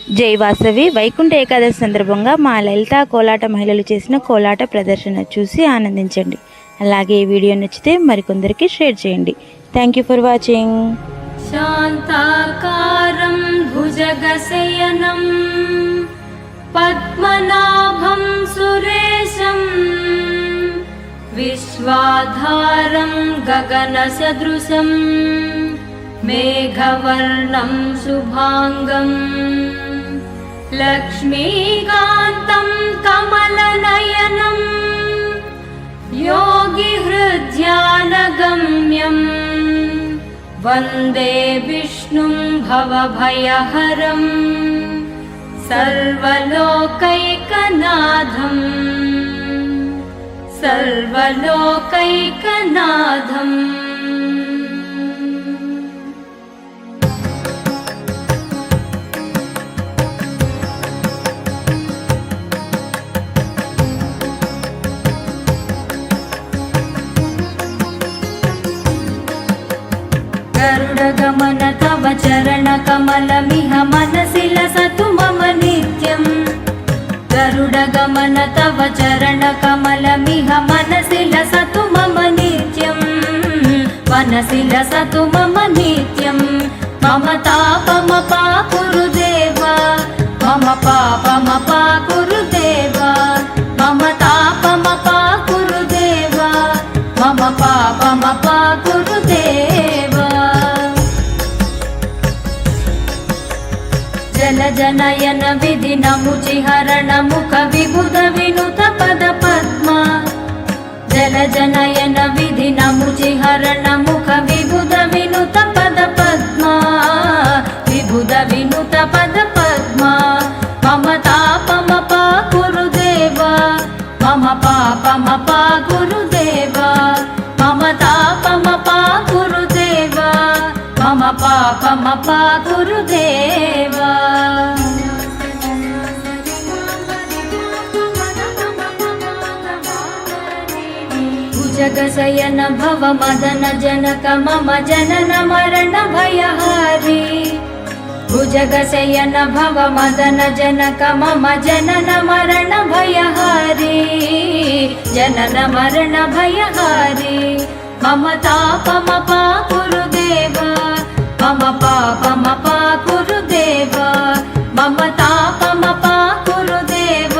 జై వాసవి వైకుంఠ ఏకాదశి సందర్భంగా మా లలిత కోలాట మహిళలు చేసిన కోలాట ప్రదర్శన చూసి ఆనందించండి. అలాగే ఈ వీడియో నచ్చితే మరికొందరికి షేర్ చేయండి. Thank you for watching. శాంతాకారం భుజగశయనం పద్మనాభం సురేశం విశ్వాధారం గగనసదృశం మేఘవర్ణం శుభాంగం లక్ష్మీకాంతం కమలనయనం योगिहृद्यानगम्यं वन्दे विष्णुं भवभयहरं सर्वलोकैकनाथम् गरुडगमन तव चरणकमलमिह मनसि लसतु मम नित्यं गरुडगमन तव चरणकमलमिह मनसि लसतु मम नित्यं मनसि लसतु मम नित्यं मम तापमपाकुरु देव मम पापमपाकुरु देव मम तापमपाकुरु देव मम पापमपाकुरु देव जलजनयन विधिनमुचिहरण मुख विबुध विनुत पद पद्मा जलजनयन विधिनमुचिहरण मुख विबुध विनुत पद पद्मा विबुध विनुत पद पद्मा मम तापमपाकुरु देव मम पापमपाकुरु देव मम तापमपाकुरु देव मम पापमपाकुरु देव भुजगशयन भव मदन जनक मम जनन मरण भयहारी भुजगशयन भव मदन जनक मम जनन मरण भयहारी जनन मरण भयहारी मम तापमपाकुरु देव मम पापमपाकुरु देव मम तापमपाकुरु देव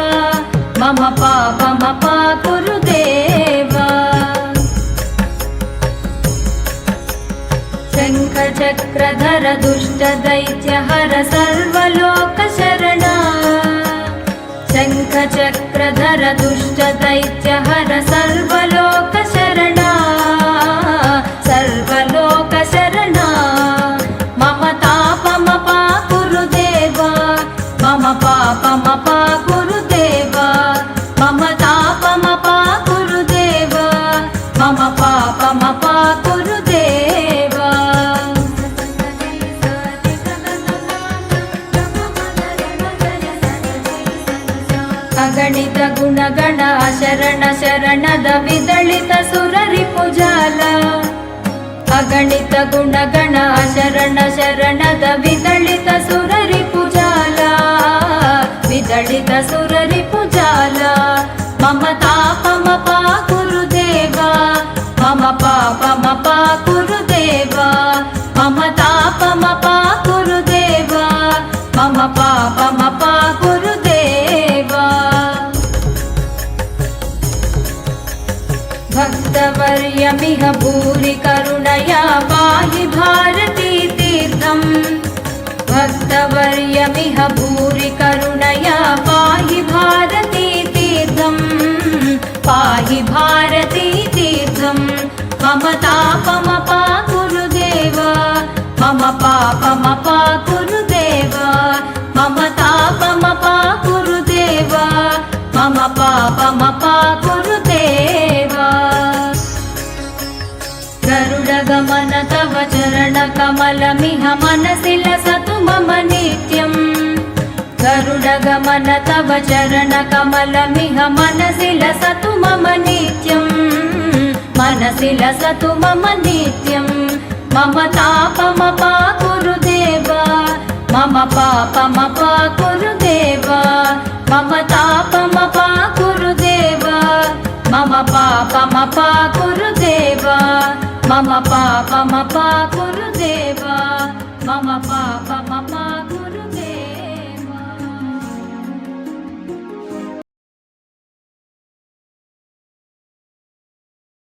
मम पापमपाकुरु देव शङ्खचक्रधर दुष्टदैत्यहर सर्वलोकशरणा शङ्खचक्रधर दुष्टदैत्यहर सर्वलोकशरणा सर्वलोकशरणा मम तापमपाकुरु देव मम पापमपाकुरु देव मम तापमपाकुरु देव मम पापमपाकुरु देव अगणित गुणगण शरण शरणद विदलित सुररिपुजाल अगणित गुणगण शरण शरणद विदलित सुररिपुजाल विदलित सुररिपुजाल मम तापमपाकुरु देव मम पापमपाकुरु देव मम तापमपाकुरु देव मम पापमपाकुरु देव भक्तवर्यमिह भूरि करुणया पाहि भारती तीर्थम् भक्तवर्यमिह भूरि करुणया पाहि भारती तीर्थम् पाहि भारती तीर्थम् मम तापमपाकुरु देव मम पापमपाकुरु देव मम तापमपाकुरु देव मम पापमपाकुरु देव गरुडगमन तव चरणकमलमिह मनसि लसतु मम नित्यं गरुडगमन तव चरणकमलमिह मनसि लसतु मम नित्यं मनसि लसतु मम नित्यं मम तापमपाकुरु देव मम पापमपा कुरुदेवा मम तापमपा कुरुदेवा मम पापमपा कुरुदेवा मम पापमपा